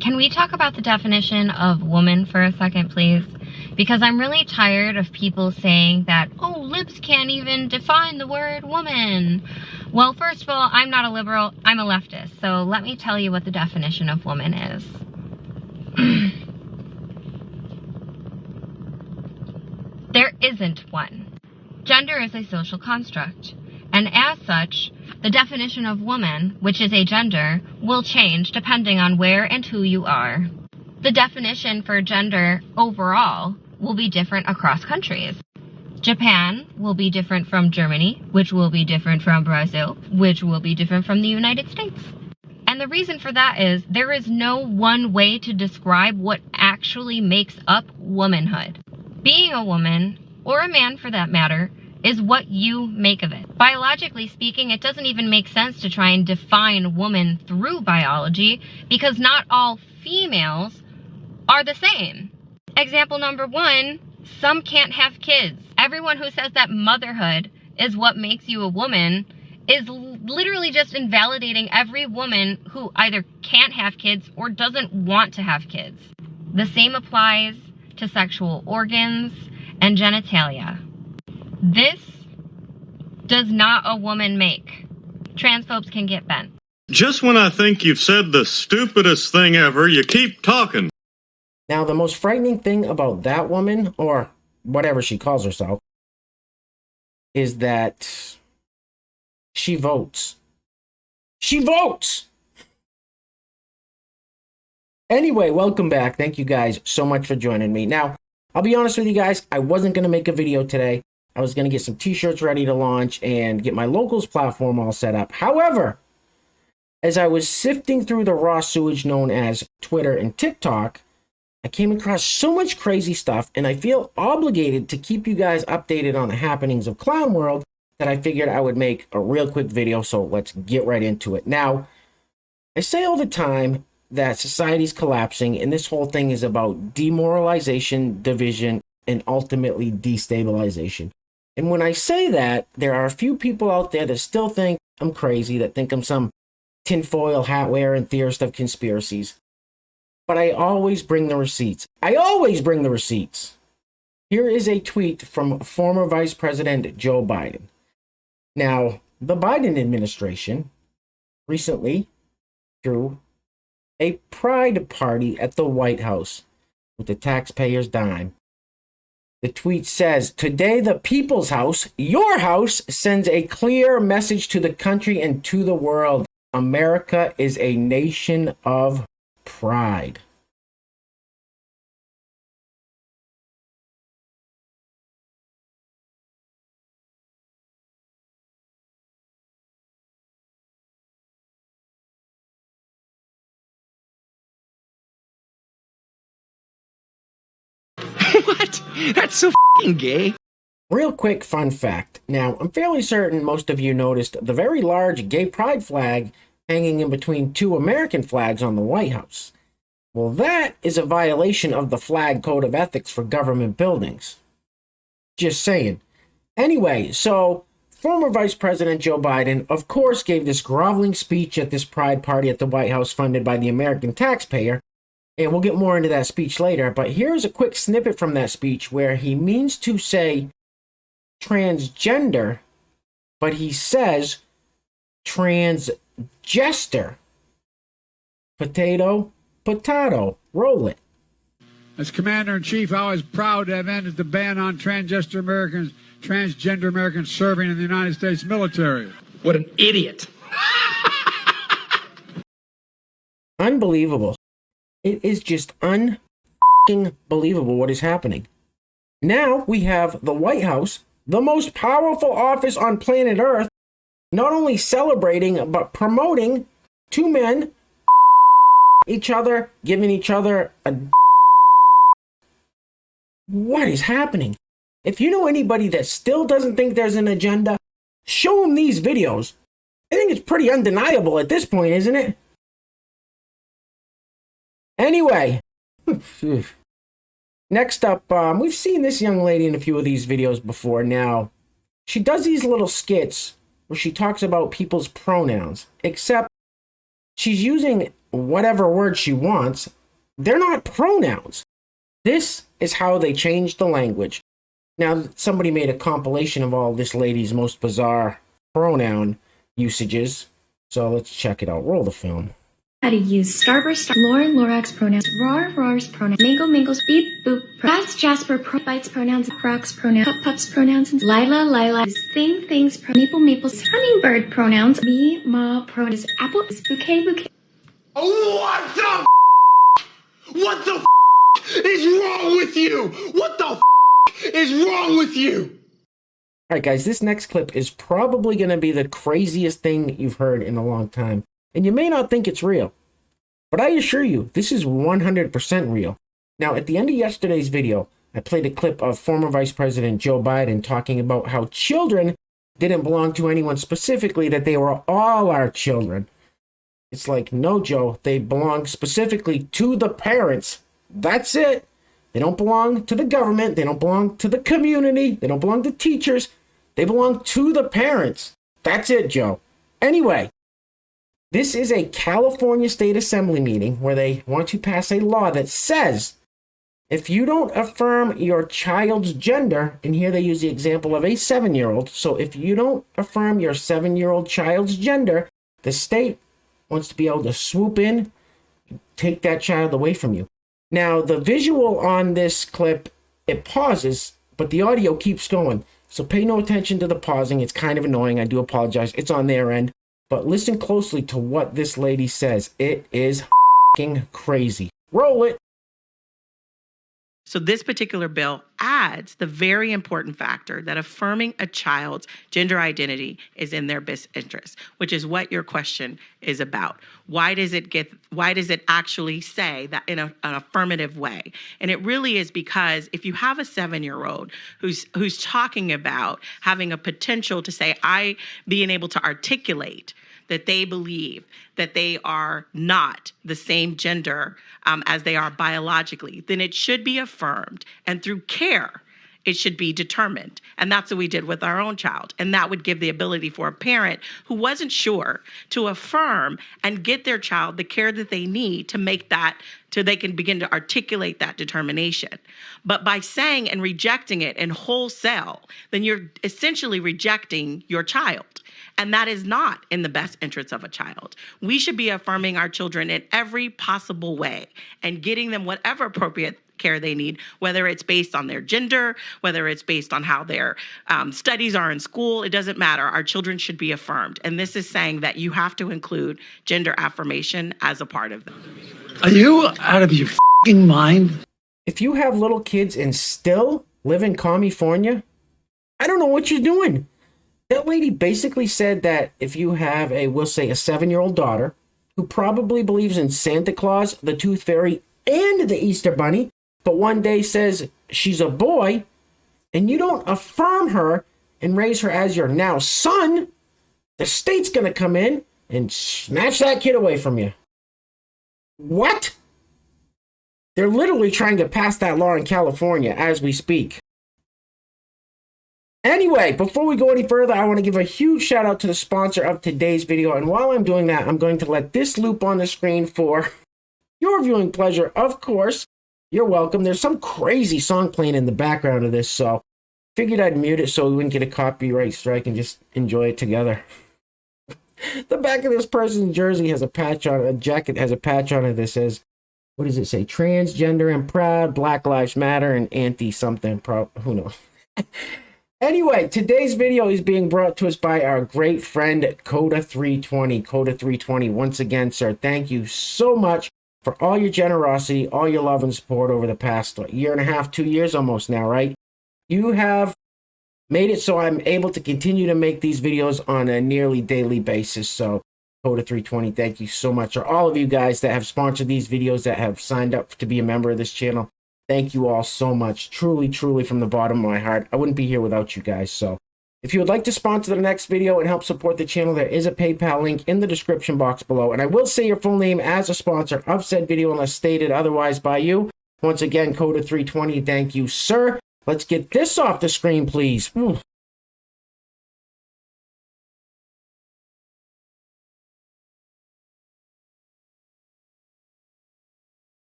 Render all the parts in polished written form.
Can we talk about the definition of woman for a second, please? Because I'm really tired of people saying that, oh, libs can't even define the word woman. Well, first of all, I'm not a liberal, I'm a leftist. So let me tell you what the definition of woman is. There isn't one. Gender is a social construct. And as such, the definition of woman, which is a gender, will change depending on where and who you are. The definition for gender overall will be different across countries. Japan will be different from Germany, which will be different from Brazil, which will be different from the United States. And the reason for that is there is no one way to describe what actually makes up womanhood. Being a woman, or a man for that matter, is what you make of it. Biologically speaking, it doesn't even make sense to try and define woman through biology because not all females are the same. Example number one, some can't have kids. Everyone who says that motherhood is what makes you a woman is literally just invalidating every woman who either can't have kids or doesn't want to have kids. The same applies to sexual organs and genitalia. This does not a woman make. Transphobes can get bent. Just when I think you've said the stupidest thing ever, you keep talking. Now, the most frightening thing about that woman, or whatever she calls herself, is that she votes. She votes! Anyway, welcome back. Thank you guys so much for joining me. Now, I'll be honest with you guys, I wasn't going to make a video today. I was going to get some t-shirts ready to launch and get my locals platform all set up. However, as I was sifting through the raw sewage known as Twitter and TikTok, I came across so much crazy stuff, and I feel obligated to keep you guys updated on the happenings of Clown World that I figured I would make a real quick video, so let's get right into it. Now, I say all the time that society's collapsing, and this whole thing is about demoralization, division, and ultimately destabilization. And when I say that, there are a few people out there that still think I'm crazy, that think I'm some tinfoil hat wearing theorist of conspiracies. But I always bring the receipts. I always bring the receipts. Here is a tweet from former Vice President Joe Biden. Now, the Biden administration recently threw a pride party at the White House with the taxpayers' dime. The tweet says, "Today the People's House, your house, sends a clear message to the country and to the world. America is a nation of pride." What? That's so f***ing gay. Real quick fun fact. Now, I'm fairly certain most of you noticed the very large gay pride flag hanging in between two American flags on the White House. Well, that is a violation of the Flag Code of Ethics for government buildings. Just saying. Anyway, so former Vice President Joe Biden, of course, gave this groveling speech at this pride party at the White House funded by the American taxpayer. And we'll get more into that speech later, but here's a quick snippet from that speech where he means to say transgender, but he says transgester. Potato, potato, roll it. As Commander-in-Chief, I was proud to have ended the ban on transgender Americans serving in the United States military. What an idiot. Unbelievable. It is just unbelievable what is happening. Now we have the White House, the most powerful office on planet Earth, not only celebrating, but promoting two men each other, giving each other a... What is happening? If you know anybody that still doesn't think there's an agenda, show them these videos. I think it's pretty undeniable at this point, isn't it? Anyway, next up, we've seen this young lady in a few of these videos before. Now, she does these little skits where she talks about people's pronouns, except She's using whatever word she wants. They're not pronouns. This is how they changed the language. Now, somebody made a compilation of all this lady's most bizarre pronoun usages. So let's check it out. Roll the film. How to use Starburst, Lauren, Lorax pronouns, Roar, Roar's pronouns, Mingle, Mingles, Beep, Boop, Bass, Jasper, Bites pronouns, Rocks pronouns, Pup, Pups pronouns, Lila, Lila, Thing, Things, Maple, Maples, Hummingbird pronouns, Me, Ma pronouns, Apple, Bouquet, Bouquet. What the What the is wrong with you? What the is wrong with you? All right, guys, this next clip is probably going to be the craziest thing you've heard in a long time. And you may not think it's real, but I assure you, this is 100% real. Now, at the end of yesterday's video, I played a clip of former Vice President Joe Biden talking about how children didn't belong to anyone specifically, that they were all our children. It's like, no, Joe, they belong specifically to the parents. That's it. They don't belong to the government. They don't belong to the community. They don't belong to teachers. They belong to the parents. That's it, Joe. Anyway, this is a California State Assembly meeting where they want to pass a law that says if you don't affirm your child's gender, and here they use the example of a 7-year-old, so if you don't affirm your 7-year-old child's gender, the state wants to be able to swoop in, take that child away from you. Now, the visual on this clip, it pauses, but the audio keeps going. So pay no attention to the pausing. It's kind of annoying. I do apologize. It's on their end. But listen closely to what this lady says. It is f***ing crazy. Roll it. So this particular bill adds the very important factor that affirming a child's gender identity is in their best interest, which is what your question is about. Why does it actually say that in an affirmative way? And it really is because if you have a 7-year-old who's talking about having a potential to say, being able to articulate that they believe that they are not the same gender as they are biologically, then it should be affirmed. And through care, it should be determined. And that's what we did with our own child. And that would give the ability for a parent who wasn't sure to affirm and get their child the care that they need to make that, so they can begin to articulate that determination. But by saying and rejecting it in wholesale, then you're essentially rejecting your child. And that is not in the best interests of a child. We should be affirming our children in every possible way and getting them whatever appropriate care they need, whether it's based on their gender, whether it's based on how their studies are in school. It doesn't matter. Our children should be affirmed. And this is saying that you have to include gender affirmation as a part of them. Are you out of your f***ing mind? If you have little kids and still live in California, I don't know what you're doing. That lady basically said that if you have we'll say a 7-year-old daughter who probably believes in Santa Claus, the Tooth Fairy, and the Easter Bunny, but one day says she's a boy, and you don't affirm her and raise her as your now son, the state's going to come in and snatch that kid away from you. What? They're literally trying to pass that law in California as we speak. Anyway, before we go any further, I want to give a huge shout out to the sponsor of today's video. And while I'm doing that, I'm going to let this loop on the screen for your viewing pleasure. Of course, you're welcome. There's some crazy song playing in the background of this, so figured I'd mute it so we wouldn't get a copyright strike and just enjoy it together. The back of this person's jersey has a patch on it. A jacket has a patch on it that says, what does it say? Transgender and proud, Black Lives Matter, and anti-something. Who knows? Anyway, today's video is being brought to us by our great friend Coda320. Coda320, once again, sir, thank you so much for all your generosity, all your love and support over the past year and a half, 2 years almost now, right? You have made it so I'm able to continue to make these videos on a nearly daily basis. So Coda320, thank you so much. Or all of you guys that have sponsored these videos, that have signed up to be a member of this channel. Thank you all so much. Truly, truly from the bottom of my heart. I wouldn't be here without you guys. So if you would like to sponsor the next video and help support the channel, there is a PayPal link in the description box below. And I will say your full name as a sponsor of said video unless stated otherwise by you. Once again, Coda320, thank you, sir. Let's get this off the screen, please. Ooh.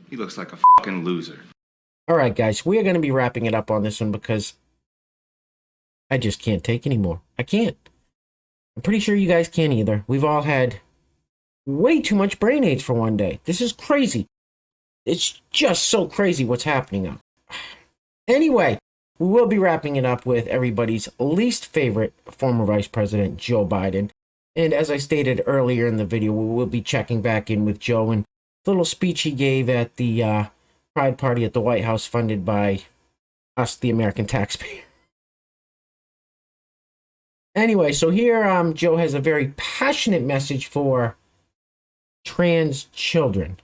He looks like a fucking loser. All right, guys, we are going to be wrapping it up on this one because I just can't take anymore. I can't. I'm pretty sure you guys can't either. We've all had way too much brain AIDS for one day. This is crazy. It's just so crazy what's happening now. Anyway, we will be wrapping it up with everybody's least favorite former Vice President, Joe Biden. And as I stated earlier in the video, we will be checking back in with Joe and the little speech he gave at the Pride Party at the White House funded by us, the American taxpayer. Anyway, so here Joe has a very passionate message for trans children.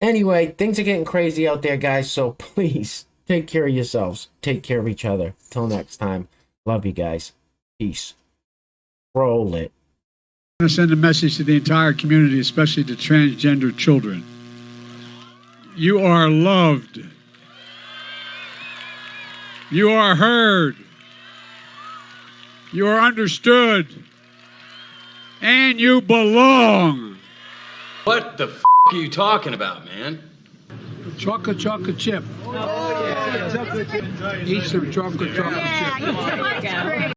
Anyway, things are getting crazy out there, guys, so please take care of yourselves. Take care of each other. Till next time, love you guys. Peace. Roll it. I want to send a message to the entire community, especially to transgender children. You are loved. You are heard. You are understood. And you belong. What the f*** are you talking about, man? Chocolate chip. Oh, yeah. Eat some chocolate chip.